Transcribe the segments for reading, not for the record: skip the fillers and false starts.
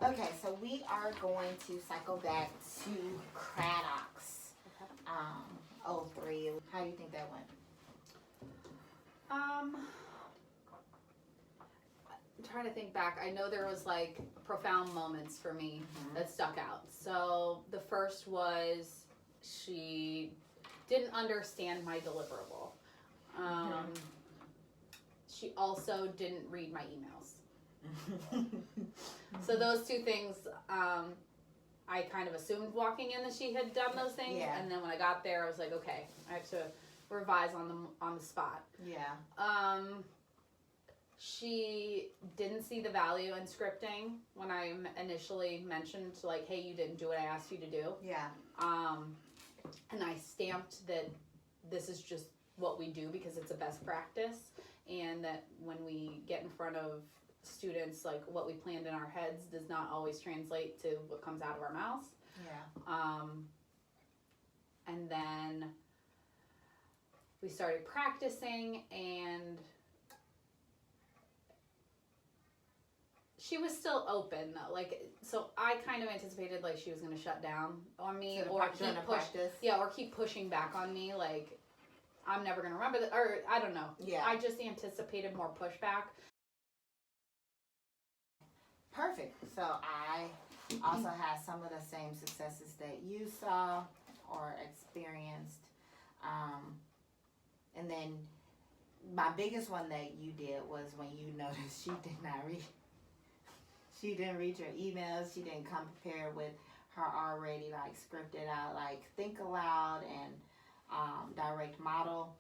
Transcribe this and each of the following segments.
Okay, so we are going to cycle back to Craddock's oh 03. How do you think that went? I'm trying to think back. I know there was like profound moments for me that stuck out. So the first was she didn't understand my deliverable. She also didn't read my emails. So those two things, I kind of assumed walking in that she had done those things, and then when I got there, I was like, okay, I have to revise on the spot. Yeah. She didn't see the value in scripting when I initially mentioned, like, hey, you didn't do what I asked you to do. Yeah. And I stamped that this is just what we do because it's a best practice, and that when we get in front of students, like, what we planned in our heads does not always translate to what comes out of our mouths. Yeah. And then we started practicing, and she was still open though. Like, so I kind of anticipated like she was going to shut down on me, or keep pushing back on me, like I'm never going to remember that, or I don't know. Yeah. I just anticipated more pushback. Perfect. So I also had some of the same successes that you saw or experienced. And then my biggest one that you did was when you noticed she didn't read your emails. She didn't come prepared with her already like scripted out, like think aloud and direct model.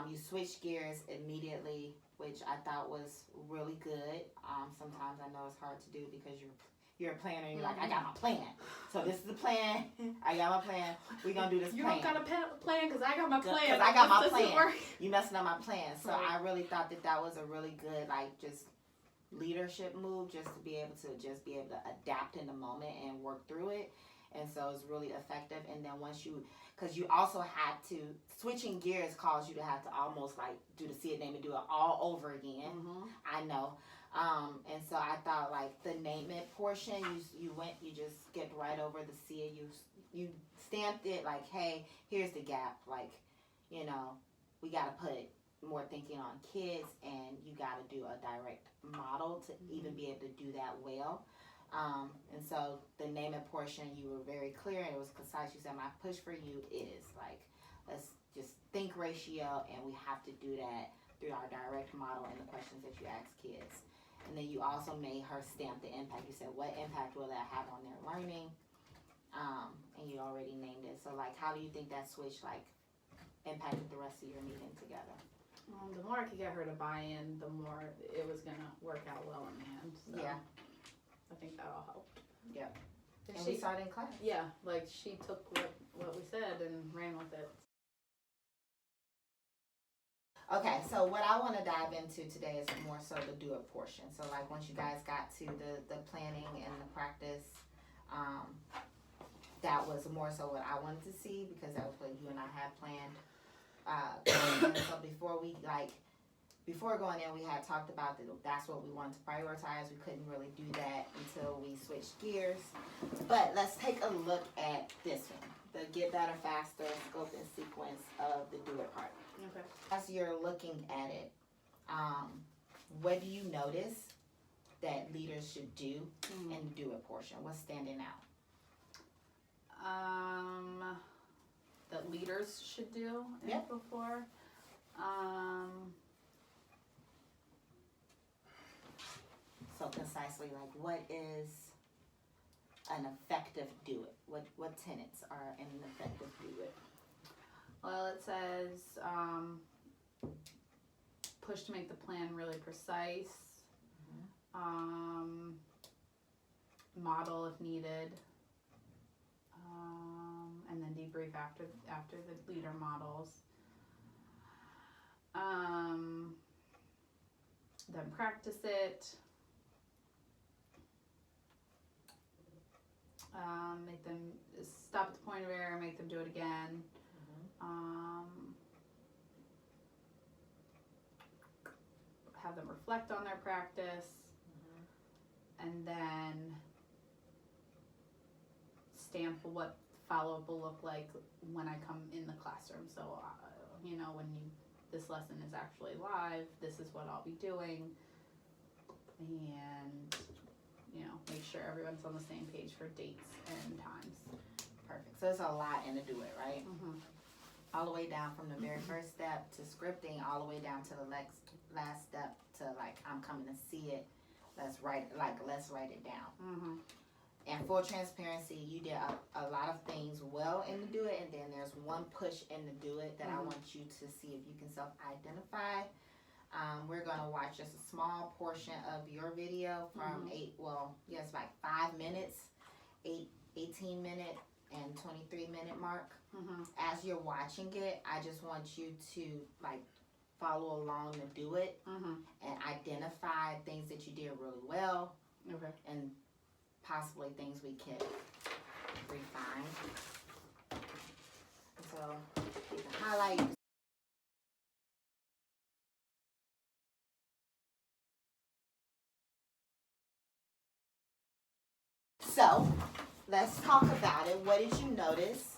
You switched gears immediately, which I thought was really good. Sometimes I know it's hard to do because you're a planner and you're like, I got my plan. So this is the plan. I got my plan. We're going to do this you plan. You don't got a plan because I got my plan. Because I got my plan. You messing up my plan. So right. I really thought that was a really good, like, just leadership move, just to be able to adapt in the moment and work through it. And so it's really effective. And then once because you also had to, switching gears caused you to have to almost like do the see it, name it, do it all over again. I know. And so I thought like the name it portion, you just skipped right over the see it. You stamped it like, hey, here's the gap. Like, you know, we got to put more thinking on kids, and you got to do a direct model to even be able to do that well. And so the name it portion, you were very clear and it was concise. You said my push for you is like, let's just think ratio, and we have to do that through our direct model and the questions that you ask kids. And then you also made her stamp the impact. You said, what impact will that have on their learning? And you already named it. So like, how do you think that switch like impacted the rest of your meeting together? The more I could get her to buy in, the more it was gonna work out well in the end. So yeah, I think that all helped. Yeah, and we saw it in class. Yeah, like she took what we said and ran with it. Okay, so what I want to dive into today is more so the do it portion. So like once you guys got to the planning and the practice, that was more so what I wanted to see, because that was what you and I had planned. So before going in, we had talked about that's what we wanted to prioritize. We couldn't really do that until we switched gears. But let's take a look at this one, the get better faster scope and sequence of the do it part. Okay. As you're looking at it, what do you notice that leaders should do in the do it portion? What's standing out? That leaders should do before. So concisely, like, what is an effective do it? What tenets are in an effective do it? Well, it says push to make the plan really precise. Model if needed. And then debrief after the leader models. Then practice it. Make them stop at the point of error, make them do it again. Have them reflect on their practice. And then stamp what follow-up will look like when I come in the classroom. So, this lesson is actually live, this is what I'll be doing, and, make sure everyone's on the same page for dates and times. Perfect. So there's a lot in the do it, right? Mm-hmm. All the way down from the very first step to scripting, all the way down to the last step to I'm coming to see it. Let's write it down. Mm-hmm. And full transparency, you did a lot of things well in the do it, and then there's one push in the do it that I want you to see if you can self-identify. We're gonna watch just a small portion of your video from 5 minutes, 18-minute and 23-minute mark. Mm-hmm. As you're watching it, I just want you to follow along the do it and identify things that you did really well. Okay. And possibly things we can refine. So you can highlight. So let's talk about it. What did you notice?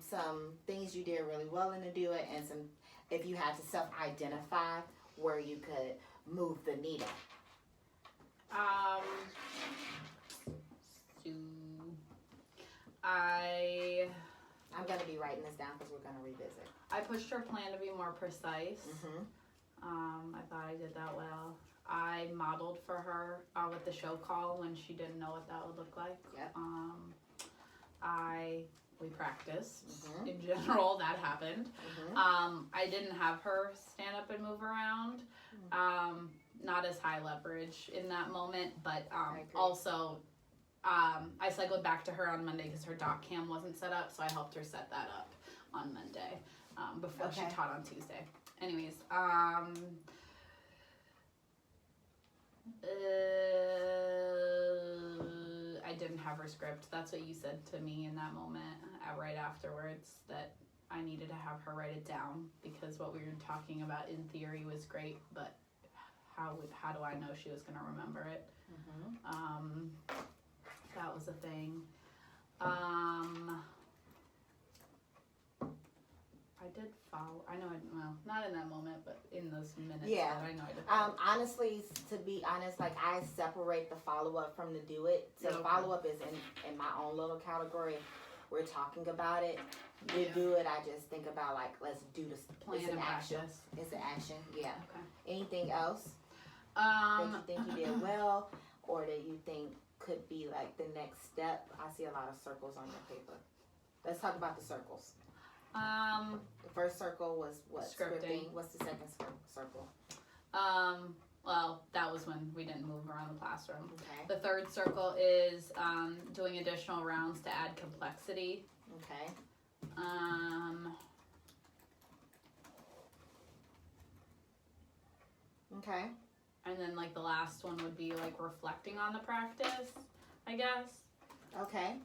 Some things you did really well in the do it, and some if you had to self-identify where you could move the needle. I'm going to be writing this down because we're going to revisit. I pushed her plan to be more precise. Mm-hmm. I thought I did that well. I modeled for her with the show call when she didn't know what that would look like. Yep. We practiced. In general, that happened. I didn't have her stand up and move around. Not as high leverage in that moment, but also I cycled back to her on Monday because her doc cam wasn't set up, so I helped her set that up on Monday before she taught on Tuesday. Anyways, I didn't have her script. That's what you said to me in that moment, right afterwards, that I needed to have her write it down because what we were talking about in theory was great, but how do I know she was going to remember it? That was a thing. I did follow. I know. Not in that moment, but in those minutes. Yeah. That I know I did. Honestly, to be honest, I separate the follow up from the do it. So follow up is in my own little category. We're talking about it. The do it, I just think about let's do this. Plan it's an and action. practice. It's an action. Yeah. Okay. Anything else that you think you did well, or that you think could be the next step? I see a lot of circles on your paper. Let's talk about the circles. The first circle was what? Scripting. What's the second circle? Well, that was when we didn't move around the classroom. Okay. The third circle is doing additional rounds to add complexity. Okay. Okay. And then the last one would be reflecting on the practice, I guess. Okay.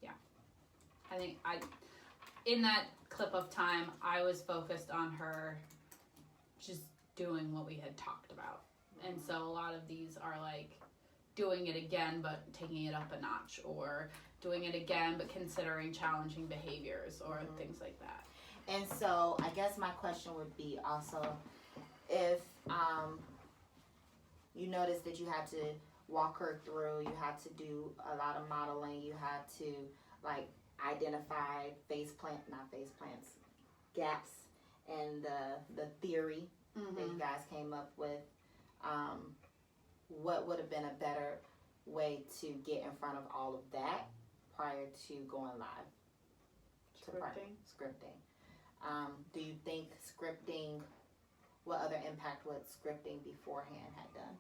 Yeah. I think in that clip of time, I was focused on her just doing what we had talked about. And so a lot of these are doing it again, but taking it up a notch, or doing it again, but considering challenging behaviors or things like that. And so I guess my question would be also if you noticed that you had to walk her through, you had to do a lot of modeling, you had to identify gaps in the theory that you guys came up with. What would have been a better way to get in front of all of that prior to going live? Scripting. Do you think what other impact would scripting beforehand had done?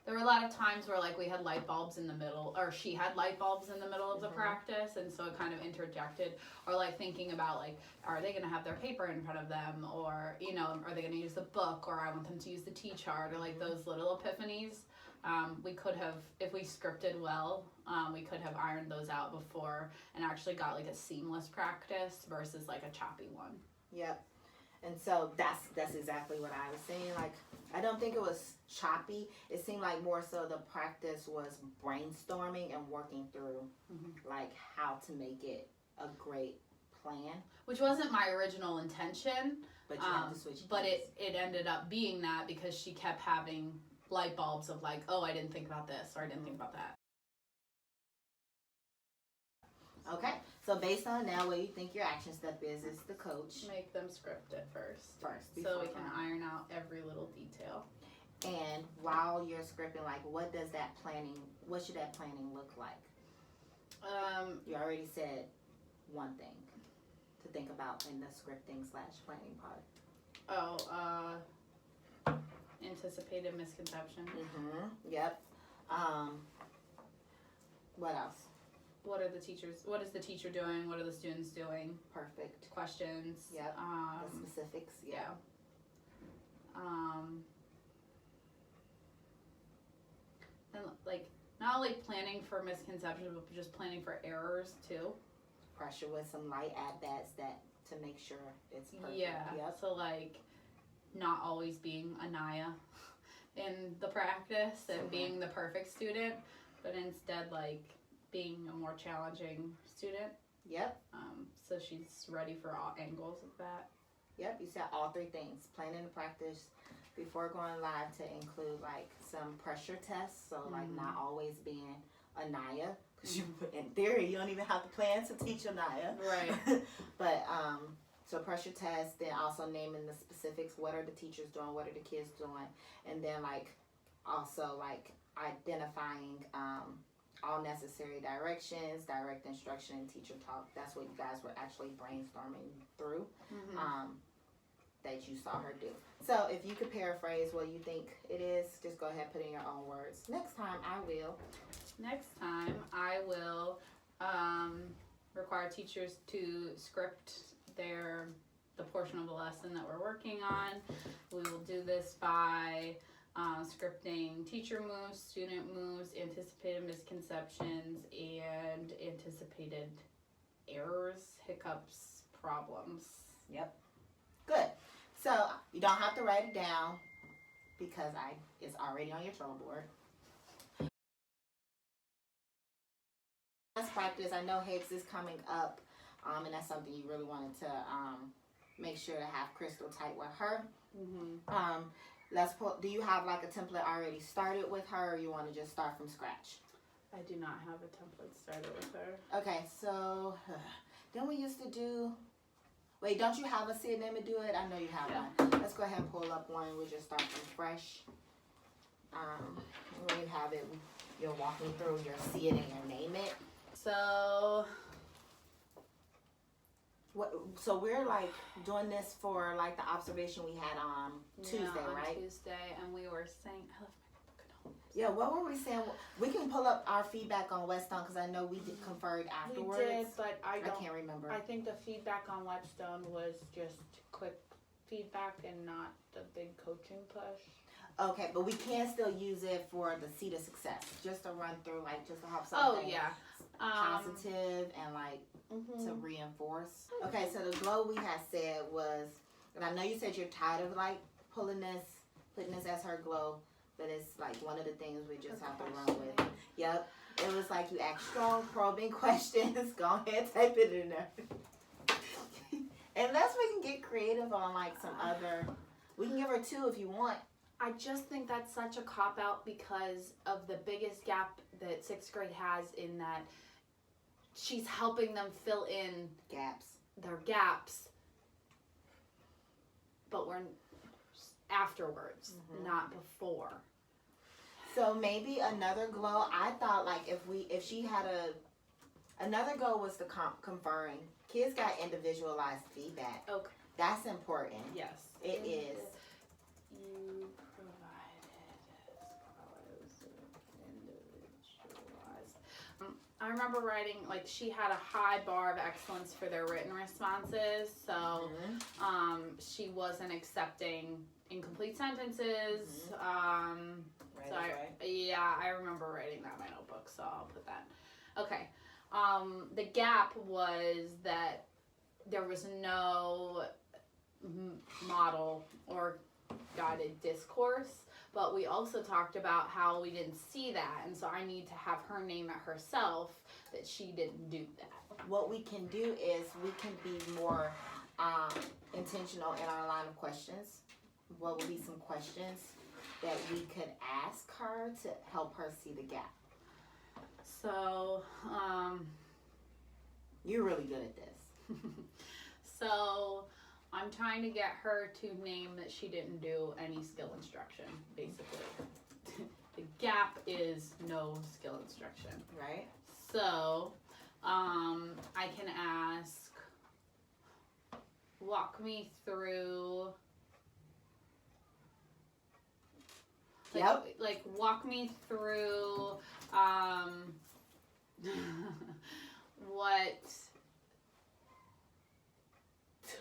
There were a lot of times where we had light bulbs in the middle, or she had light bulbs in the middle of the practice, and so it kind of interjected, or thinking about are they going to have their paper in front of them, or are they going to use the book, or I want them to use the T-chart, or those little epiphanies. We could have, if we scripted well, we could have ironed those out before and actually got a seamless practice versus a choppy one. Yep. And so that's exactly what I was saying. Like, I don't think it was choppy. It seemed like more so the practice was brainstorming and working through like how to make it a great plan. Which wasn't my original intention. But you have to switch. But it ended up being that because she kept having light bulbs of like, oh, I didn't think about this or I didn't think about that. Okay, so based on now, what you think your action step is the coach. Make them script it first. Before so we can iron out every little detail. And while you're scripting, like, what should that planning look like? You already said one thing to think about in the scripting/planning part. Anticipated misconception. Yep. What else? What is the teacher doing? What are the students doing? Perfect. Questions. Yep. The specifics. Yeah. And like not only planning for misconceptions, but just planning for errors too. Pressure with some light add-bats to make sure it's perfect. Yeah. Yep. So like not always being Anaya in the practice and being the perfect student, but instead like being a more challenging student. Yep. So she's ready for all angles of that. Yep, you said all three things. Planning the practice before going live to include like some pressure tests. So like not always being Anaya. Because in theory, you don't even have to plan to teach Anaya. Right. But so pressure tests, then also naming the specifics. What are the teachers doing? What are the kids doing? And then like also like identifying all necessary directions, direct instruction, and teacher talk. That's what you guys were actually brainstorming through that you saw her do. So if you could paraphrase what you think it is, just go ahead and put it in your own words. Next time I will require teachers to script the portion of the lesson that we're working on. We will do this by scripting teacher moves, student moves, anticipated misconceptions, and anticipated errors, hiccups, problems. Yep. Good. So you don't have to write it down because it's already on your trouble board. Let's practice. I know Higgs is coming up, and that's something you really wanted to make sure to have crystal tight with her. Do you have like a template already started with her, or you want to just start from scratch? I do not have a template started with her. Okay, so then we used to do. Wait, don't you have a see it, name it, do it? I know you have one. Let's go ahead and pull up one. We'll just start from fresh. When you have it, you're walking through your see it and your name it. So we're like doing this for like the observation we had on Tuesday, right? Tuesday, and we were saying I left my book at home. Yeah, what were we saying? We can pull up our feedback on Whetstone because I know we conferred afterwards. We did, but I can't remember. I think the feedback on Whetstone was just quick feedback and not the big coaching push. Okay, but we can still use it for the seed of success, just to run through, like, just to have something positive and like to reinforce. Okay, so the glow we had said was, and I know you said you're tired of like putting this as her glow, but it's like one of the things we just have to run with. Yep, it was like you ask strong, probing questions. Go ahead, type it in there. Unless we can get creative on like some other, we can give her 2 if you want. I just think that's such a cop-out because of the biggest gap that 6th grade has in that she's helping them fill in their gaps, but we're afterwards, not before. So maybe another glow, I thought like if she had another goal was the conferring. Kids got individualized feedback. Okay. That's important. Yes. It is. You I remember writing, like, she had a high bar of excellence for their written responses, so she wasn't accepting incomplete sentences. I remember writing that in my notebook, so I'll put that. Okay. The gap was that there was no model or guided discourse, but we also talked about how we didn't see that, and so I need to have her name it herself that she didn't do that. What we can do is we can be more intentional in our line of questions. What would be some questions that we could ask her to help her see the gap? So, you're really good at this. So I'm trying to get her to name that she didn't do any skill instruction, basically. The gap is no skill instruction. Right. So, I can ask, walk me through, like walk me through, what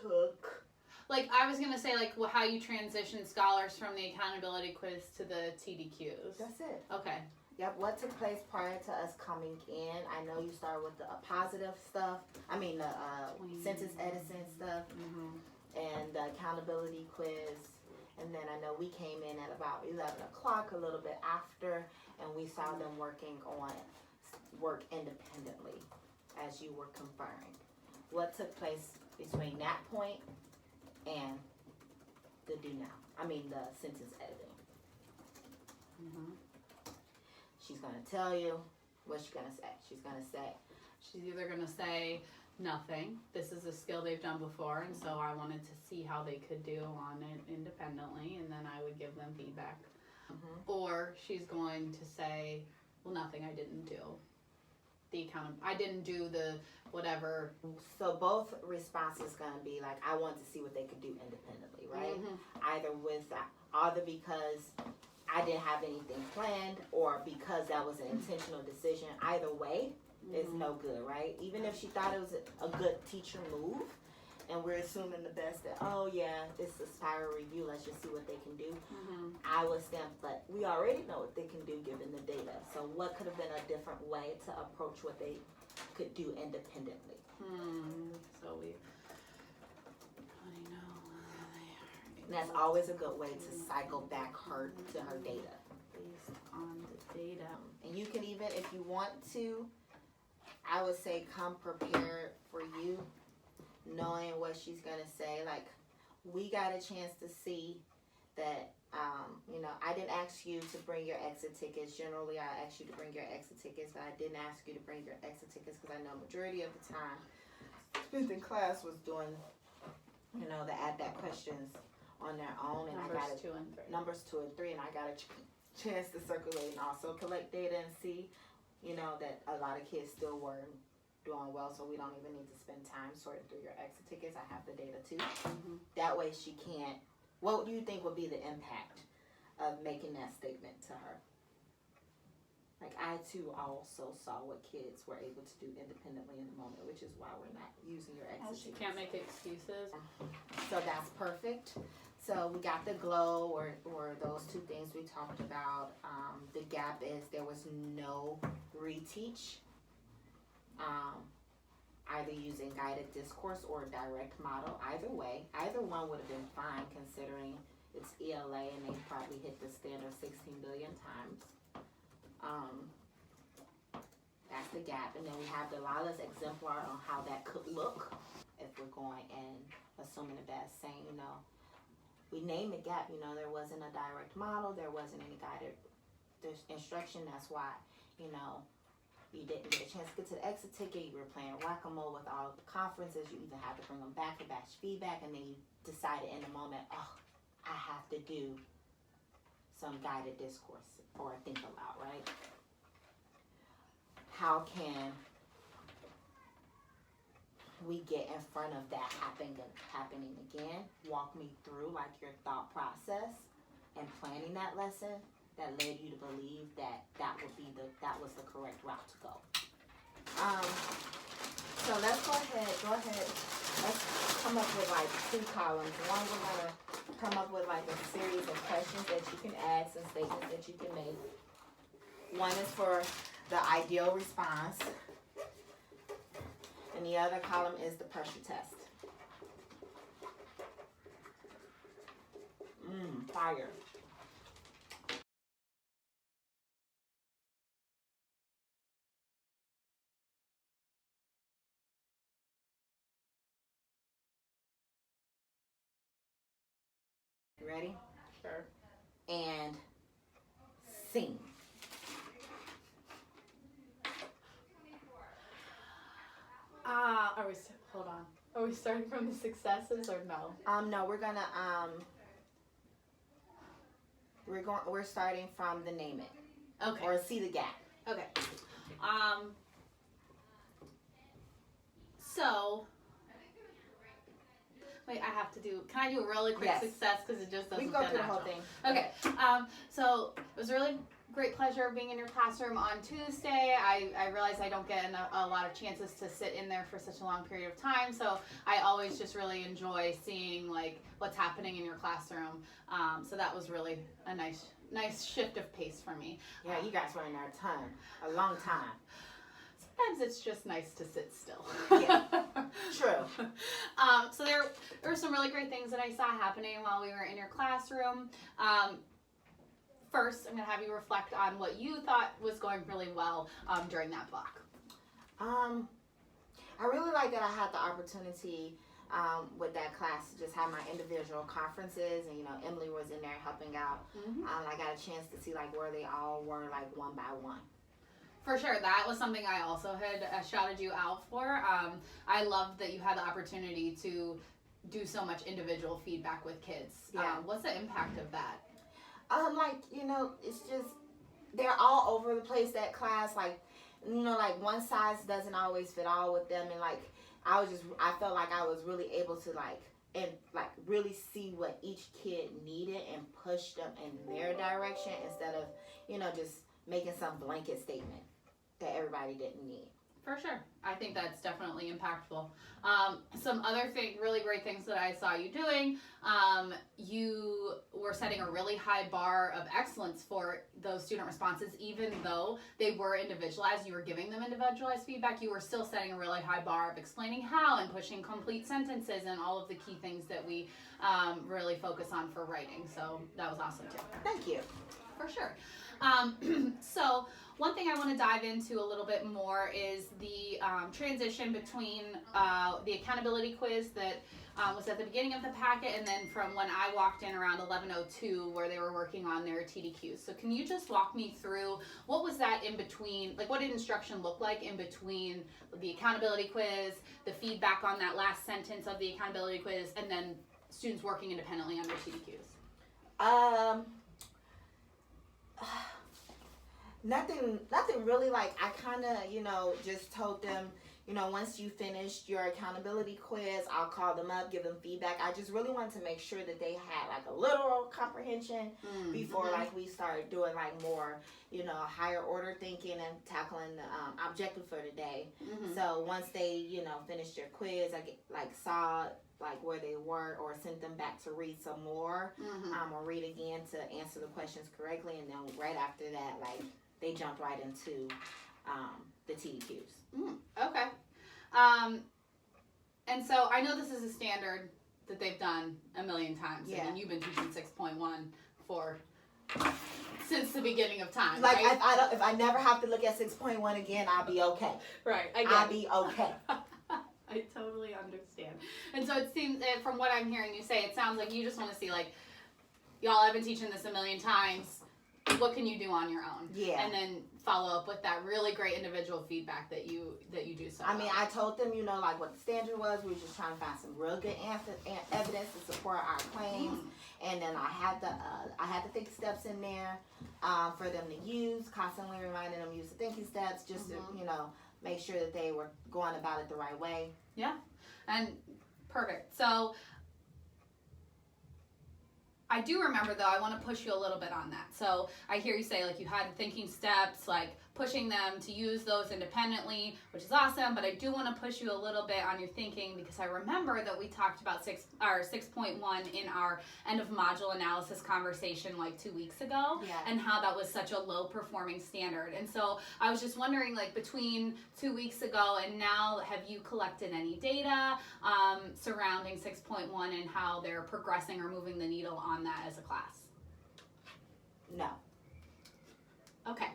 took. Like, I was going to say, like, how you transition scholars from the accountability quiz to the TDQs. That's it. Okay. Yep, what took place prior to us coming in. I know you started with the positive stuff. I mean, the sentence editing stuff. And the accountability quiz. And then I know we came in at about 11 o'clock, a little bit after, and we saw them working on work independently as you were conferring. What took place between that point and the do now? I mean, the sentence editing. She's going to tell you. What's she going to say? She's going to say. She's either going to say nothing. This is a skill they've done before, and so I wanted to see how they could do on it independently, and then I would give them feedback. Or she's going to say, well, nothing, I didn't do. I didn't do the whatever. So both responses going to be like, I want to see what they could do independently, right? Either because I didn't have anything planned, or because that was an intentional decision. Either way, it's no good, right? Even if she thought it was a good teacher move, and we're assuming the best that, oh yeah, it's a spiral review, let's just see what they can do. I would stamp, but we already know what they can do given the data. So what could have been a different way to approach what they could do independently? So we already know and that's always a good way to cycle back her to her data. Based on the data. And you can even, if you want to, I would say come prepared for you, knowing what she's gonna say. Like, we got a chance to see that, I didn't ask you to bring your exit tickets. Generally, I ask you to bring your exit tickets, but I didn't ask you to bring your exit tickets because I know majority of the time spent in class was doing, the add-that questions on their own. And Numbers 2 and 3, and I got a chance to circulate and also collect data and see, that a lot of kids still were doing well, so we don't even need to spend time sorting through your exit tickets. I have the data too. That way she can't. What do you think would be the impact of making that statement to her? Like, I too also saw what kids were able to do independently in the moment, which is why we're not using your exit tickets. She can't make excuses. So that's perfect. So we got the glow, or those two things we talked about. The gap is there was no reteach. Either using guided discourse or direct model. Either way, either one would have been fine considering it's ELA and they probably hit the standard 16 billion times. That's the gap. And then we have Delilah's exemplar on how that could look if we're going and assuming the best, saying, we named the gap, there wasn't a direct model, there wasn't any guided instruction. That's why, you didn't get a chance to get to the exit ticket. You were playing whack-a-mole with all of the conferences. You even had to bring them back to batch feedback, and then you decided in the moment, I have to do some guided discourse or think aloud, right? How can we get in front of that happening again? Walk me through like your thought process and planning that lesson that led you to believe that that was the correct route to go. So let's go ahead. Let's come up with like 2 columns. One, we're gonna come up with like a series of questions that you can ask and statements that you can make. One is for the ideal response, and the other column is the pressure test. Fire. Ready? Sure. And sing. Hold on. Are we starting from the successes or no? No, we're gonna we're starting from the name it. Okay. Or see the gap. Okay. So wait, I have to do. Can I do a really quick success because it just doesn't. We can go through the whole thing. Okay. So it was a really great pleasure being in your classroom on Tuesday. I realize I don't get a lot of chances to sit in there for such a long period of time, so I always just really enjoy seeing like what's happening in your classroom. So that was really a nice shift of pace for me. Yeah, you guys were in there a long time. Sometimes it's just nice to sit still. Yeah, true. So there were some really great things that I saw happening while we were in your classroom. First, I'm going to have you reflect on what you thought was going really well during that block. I really like that I had the opportunity with that class to just have my individual conferences, and Emily was in there helping out. I got a chance to see like where they all were like one by one. For sure, that was something I also had shouted you out for. I loved that you had the opportunity to do so much individual feedback with kids. Yeah. What's the impact of that? It's just they're all over the place, that class. Like, like one size doesn't always fit all with them, and like I felt like I was really able to really see what each kid needed and push them in their direction instead of just making some blanket statement that everybody didn't need. For sure. I think that's definitely impactful. Some other really great things that I saw you doing, you were setting a really high bar of excellence for those student responses. Even though they were individualized, you were giving them individualized feedback, you were still setting a really high bar of explaining how and pushing complete sentences and all of the key things that we really focus on for writing. So that was awesome too. Thank you. For sure. So one thing I want to dive into a little bit more is the transition between the accountability quiz that was at the beginning of the packet, and then from when I walked in around 11:02 where they were working on their TDQs. So can you just walk me through what was that in between, like what did instruction look like in between the accountability quiz, the feedback on that last sentence of the accountability quiz, and then students working independently on their TDQs? Nothing really. Like I kind of, just told them, once you finished your accountability quiz, I'll call them up, give them feedback. I just really wanted to make sure that they had like a literal comprehension before like we started doing like more, higher order thinking and tackling the objective for the day. So once they, finished their quiz, I saw like where they were, or sent them back to read some more, or read again to answer the questions correctly, and then right after that, like they jumped right into the TDQs. Okay. And so I know this is a standard that they've done a million times. Yeah. And you've been teaching 6.1 since the beginning of time. Like right? if I never have to look at 6.1 again, I'll be okay. Right. I'll be okay. I totally understand. And so it seems, from what I'm hearing you say, it sounds like you just want to see like, y'all, I've been teaching this a million times. What can you do on your own? Yeah. And then follow up with that really great individual feedback that you do so well. I mean, I told them, like what the standard was. We were just trying to find some real good evidence to support our claims. And then I had the thinking steps in there for them to use, constantly reminding them to use the thinking steps just to, make sure that they were going about it the right way. Yeah. And perfect. So I do remember, though, I want to push you a little bit on that. So I hear you say, like, you had thinking steps, like, pushing them to use those independently, which is awesome, but I do want to push you a little bit on your thinking, because I remember that we talked about 6.1 in our end of module analysis conversation like 2 weeks ago, and how that was such a low performing standard. And so I was just wondering, like, between 2 weeks ago and now, have you collected any data surrounding 6.1 and how they're progressing or moving the needle on that as a class? No. Okay.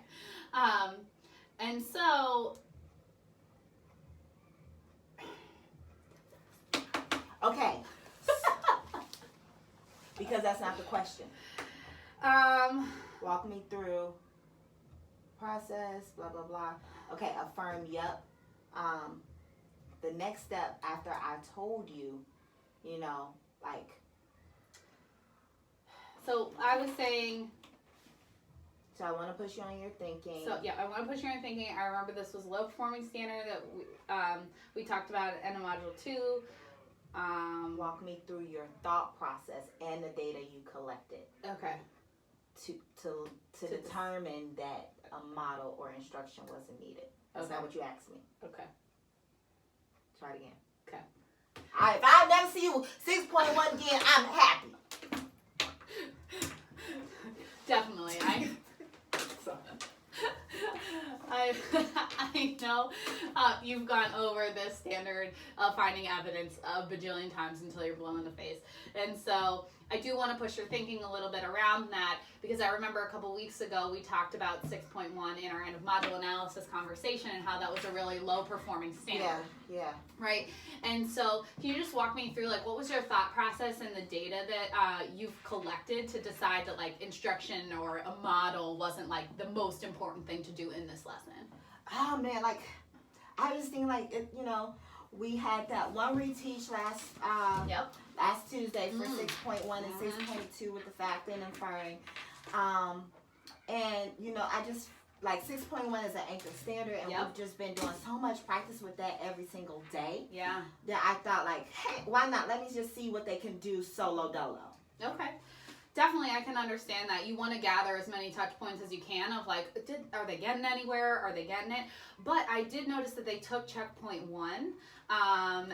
And so, okay. Because that's not the question. Walk me through process, blah, blah, blah. Okay, affirm, yep. The next step after I told you, you know, like. So I was saying. So I want to push you on your thinking. So yeah, I want to push you on your thinking. I remember this was a low performing standard that we talked about at end of module 2. Walk me through your thought process and the data you collected. Okay. To determine that a model or instruction wasn't needed. That's not what you asked me. Okay. Try it again. Okay. If I never see you 6.1 again, I'm happy. Definitely. I know you've gone over this standard of finding evidence a bajillion times until you're blue in the face. And so I do want to push your thinking a little bit around that, because I remember a couple weeks ago we talked about 6.1 in our end of module analysis conversation and how that was a really low performing standard. Yeah. Right? And so can you just walk me through, like, what was your thought process and the data that you've collected to decide that, like, instruction or a model wasn't, like, the most important thing to do in this lesson? Oh, man, like, I was thinking, like, you know, we had that one reteach last Tuesday for 6.1 and 6.2 with the factor and inferring. And, you know, I just, like, 6.1 is an anchor standard, and we've just been doing so much practice with that every single day. Yeah. That I thought, like, hey, why not? Let me just see what they can do solo dolo. Okay. Definitely, I can understand that. You want to gather as many touch points as you can of, like, are they getting anywhere? Are they getting it? But I did notice that they took checkpoint 1, and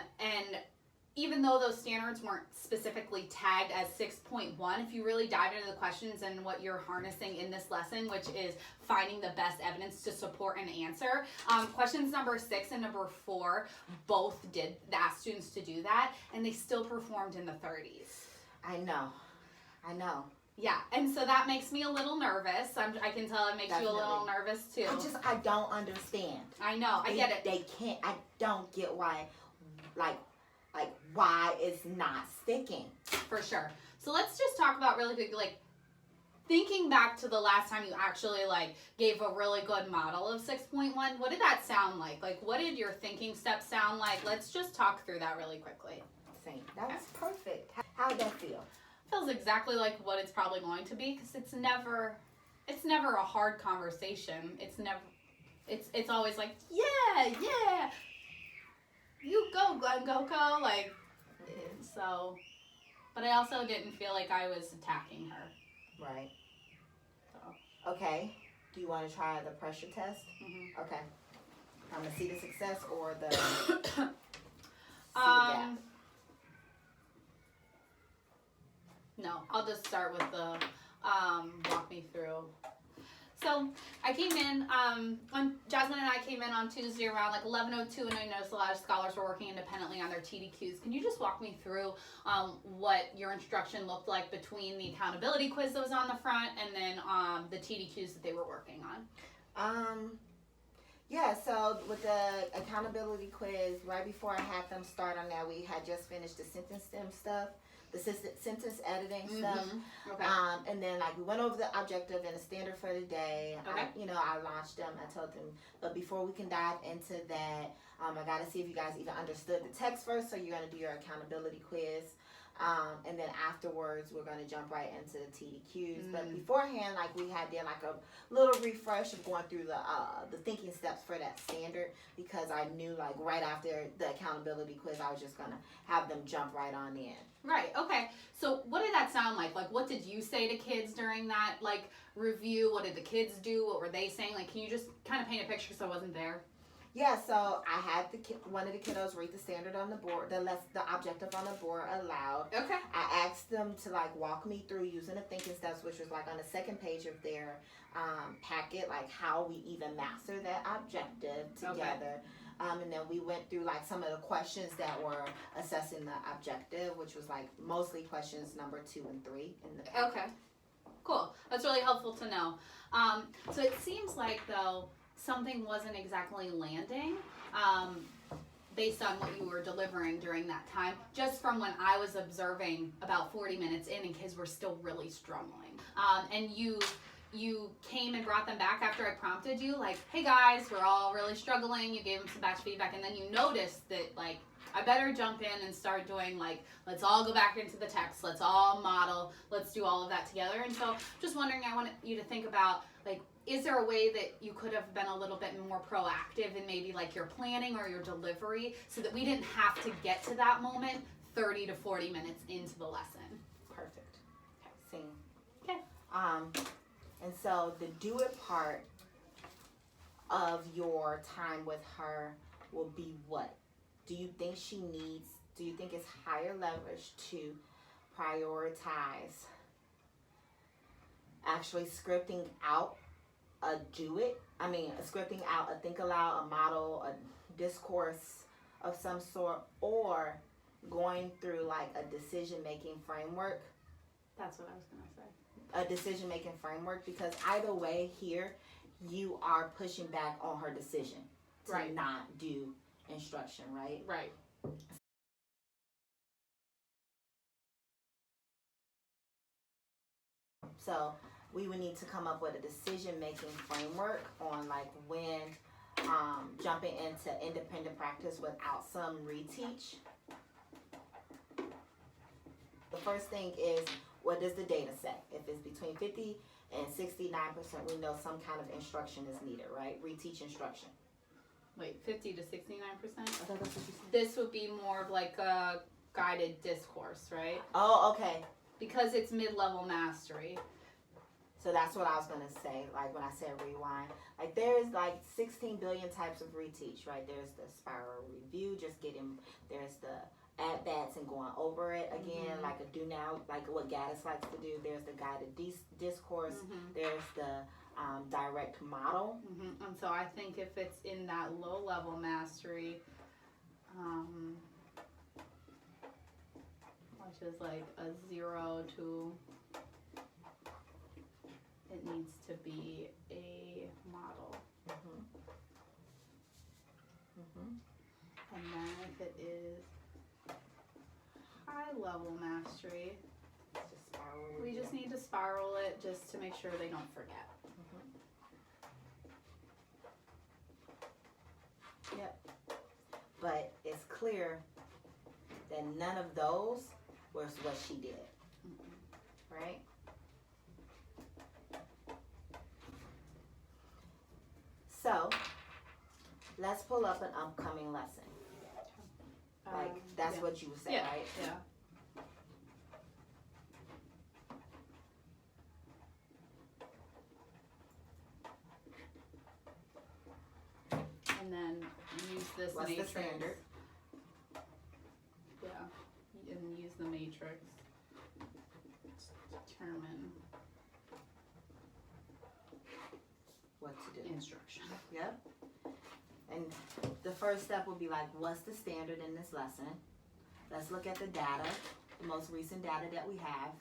even though those standards weren't specifically tagged as 6.1, if you really dive into the questions and what you're harnessing in this lesson, which is finding the best evidence to support an answer, questions number 6 and number 4 both did ask students to do that, and they still performed in the 30s. I know. Yeah, and so that makes me a little nervous. I can tell it makes you a little nervous too. I don't understand. I know, I get it. They can't, I don't get why, like why it's not sticking. For sure. So let's just talk about really quick, like, thinking back to the last time you actually, like, gave a really good model of 6.1, what did that sound like? Like, what did your thinking steps sound like? Let's just talk through that really quickly. Same. That was perfect. How did that feel? Feels exactly like what it's probably going to be, because it's never a hard conversation. It's always like, yeah, you go, Glenn Goko, like, so, but I also didn't feel like I was attacking her. Right. So. Okay. Do you want to try the pressure test? Mm-hmm. Okay. I'm going to see the success or the see the gap. No, I'll just start with the walk me through. So I came in, Jasmine and I came in on Tuesday around like 11:02, and I noticed a lot of scholars were working independently on their TDQs. Can you just walk me through what your instruction looked like between the accountability quiz that was on the front and then the TDQs that they were working on? Yeah, so with the accountability quiz, right before I had them start on that, we had just finished the sentence stem stuff. The sentence editing stuff. Okay. And then, like, we went over the objective and the standard for the day. Okay. I launched them. I told them, but before we can dive into that, I got to see if you guys even understood the text first. So you're going to do your accountability quiz. And then afterwards, we're going to jump right into the TDQs. But beforehand, like we had did like a little refresh of going through the thinking steps for that standard, because I knew like right after the accountability quiz, I was just going to have them jump right on in. Right. Okay. So what did that sound like? Like, what did you say to kids during that like review? What did the kids do? What were they saying? Like, can you just kind of paint a picture, because I wasn't there? Yeah, so I had one of the kiddos read the standard on the board, the objective on the board aloud. Okay. I asked them to like walk me through using the thinking steps, which was like on the second page of their packet, like how we even master that objective together. Okay. And then we went through like some of the questions that were assessing the objective, which was like mostly questions number 2 and 3 in the packet. Okay. Cool. That's really helpful to know. So it seems like though, something wasn't exactly landing based on what you were delivering during that time, just from when I was observing about 40 minutes in and kids were still really struggling. And you came and brought them back after I prompted you, like, hey guys, we're all really struggling. You gave them some batch feedback, and then you noticed that, like, I better jump in and start doing, like, let's all go back into the text, let's all model, let's do all of that together. And so just wondering, I want you to think about, like, is there a way that you could have been a little bit more proactive in maybe like your planning or your delivery, so that we didn't have to get to that moment 30 to 40 minutes into the lesson? Perfect. Okay. Okay. And so the do it part of your time with her will be what? Do you think it's higher leverage to prioritize actually scripting out scripting out a think aloud, a model, a discourse of some sort, or going through like a decision-making framework? That's what I was going to say. A decision-making framework, because either way here, you are pushing back on her decision to not do instruction, right? Right. So we would need to come up with a decision-making framework on like when jumping into independent practice without some reteach. The first thing is, what does the data say? If it's between 50 and 69%, we know some kind of instruction is needed, right? Reteach instruction. Wait, 50 to 69%? I thought that's what you said. This would be more of like a guided discourse, right? Oh, okay. Because it's mid-level mastery. So that's what I was going to say, like when I said rewind. Like there's like 16 billion types of reteach, right? There's the spiral review, there's the at-bats and going over it again, like a do now, like what Gaddis likes to do. There's the guided discourse. There's the direct model. And so I think if it's in that low-level mastery, which is like a 0 to... it needs to be a model. And then if it is high level mastery, we just need to spiral it just to make sure they don't forget. Yep. But it's clear that none of those was what she did. Right? So, let's pull up an upcoming lesson. Like, that's what you would say, right? Yeah. And then use this What's matrix. the standard? Yeah. And use the matrix to determine what to do. Instruction. Yep. And the first step will be like, what's the standard in this lesson? Let's look at the data, the most recent data that we have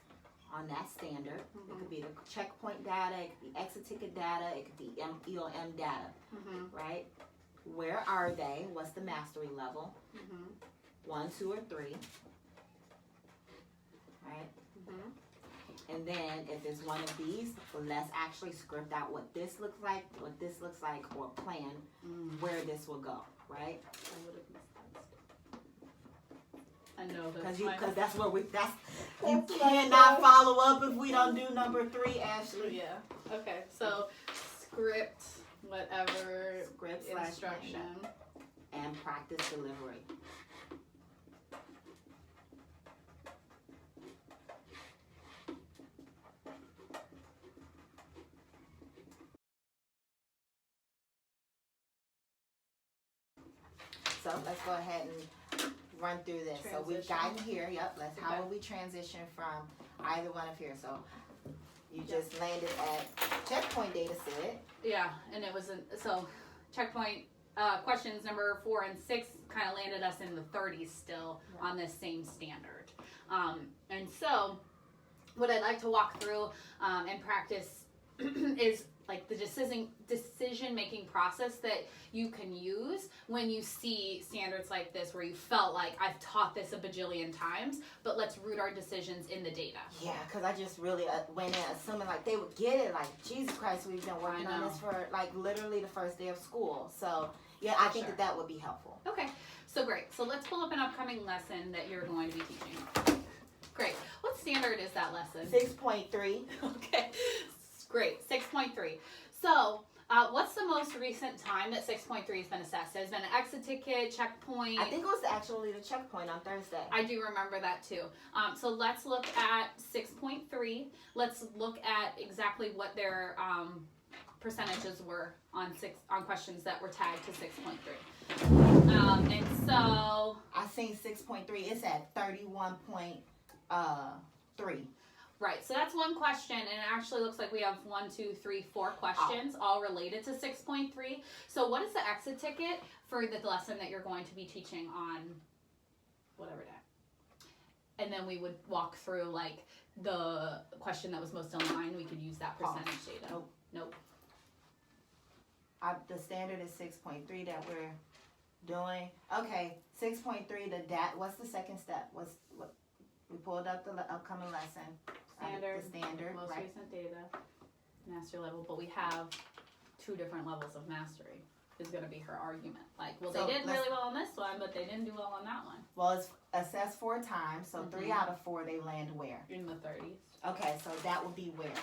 on that standard. It could be the checkpoint data, it could be exit ticket data, it could be EOM data, right? Where are they? What's the mastery level? 1, 2, or 3, right? And then if it's one of these, let's actually script out what this looks like, or plan where this will go, right? I would have missed that step. And No, because that's that's you cannot follow up if we don't do number 3, Ashley. Yeah. Okay. So script, whatever. Script / Instruction. And practice delivery. So let's go ahead and run through this. So we've gotten here. Yep. How will we transition from either one of here? So you just landed at checkpoint data set. Yeah, and it was so checkpoint questions number 4 and 6 kind of landed us in the 30s still on this same standard. And so what I'd like to walk through and practice is like the decision making process that you can use when you see standards like this where you felt like I've taught this a bajillion times, but let's root our decisions in the data. Yeah, because I just really went in assuming like they would get it. Like, Jesus Christ, we've been working on this for like literally the first day of school. So yeah, I think that would be helpful. Okay, so great. So let's pull up an upcoming lesson that you're going to be teaching. Great. What standard is that lesson? 6.3. Okay, great. 6.3. So, what's the most recent time that 6.3 has been assessed? There's been an exit ticket, checkpoint. I think it was actually the checkpoint on Thursday. I do remember that too. So let's look at 6.3. Let's look at exactly what their percentages were on questions that were tagged to 6.3. And so I seen 6.3. It's at 31.3. Right, so that's one question, and it actually looks like we have 1, 2, 3, 4 questions all related to 6.3. So what is the exit ticket for the lesson that you're going to be teaching on whatever day? And then we would walk through like the question that was most in line. We could use that percentage data. Nope. The standard is 6.3 that we're doing. Okay, 6.3. What's the second step? What we pulled up the upcoming lesson. Standard, the standard, most recent data, mastery level, but we have 2 different levels of mastery is going to be her argument. Like, well, they did really well on this one, but they didn't do well on that one. Well, it's assessed 4 times, so 3 out of 4 they land where? In the 30s. Okay, so that would be where?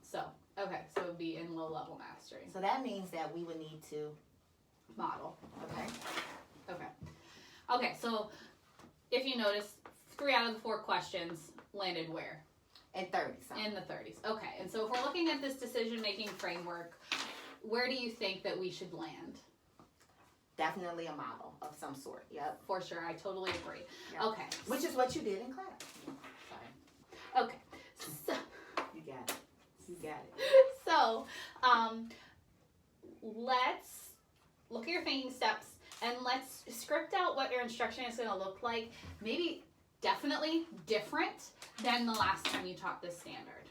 So it would be in low level mastery. So that means that we would need to model. Okay. Okay, so if you notice, 3 out of the 4 questions landed where? In 30s. In the 30s. Okay, and so if we're looking at this decision-making framework, where do you think that we should land? Definitely a model of some sort. Yep. For sure, I totally agree. Yep. Okay. Which is what you did in class. Sorry. Okay. So you got it. You got it. So, let's look at your thinking steps and let's script out what your instruction is going to look like. Maybe definitely different than the last time you taught this standard.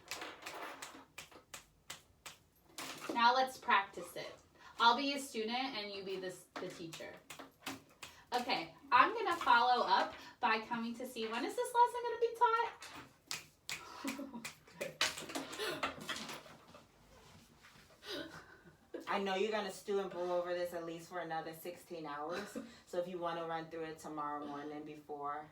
Now let's practice it. I'll be a student and you be the teacher. Okay, I'm going to follow up by coming to see when is this lesson going to be taught? I know you're going to stew and brew over this at least for another 16 hours. So if you want to run through it tomorrow morning before.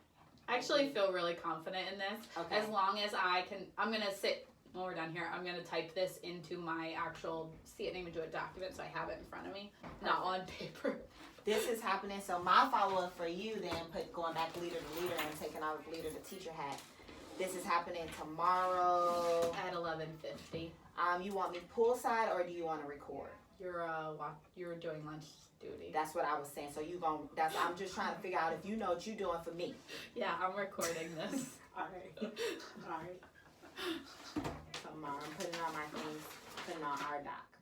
I actually feel really confident in this. Okay. As long as I can, I'm going to sit, when we're done here, I'm going to type this into my actual see it, name, and do it document so I have it in front of me, not on paper. This is happening. So my follow-up for you then, going back leader to leader and taking out of leader to teacher hat. This is happening tomorrow. At 11:50. You want me poolside or do you want to record? You're doing lunch duty. That's what I was saying. So I'm just trying to figure out if you know what you're doing for me. Yeah, I'm recording this. All right. Tomorrow I'm putting on my things, putting on our doc.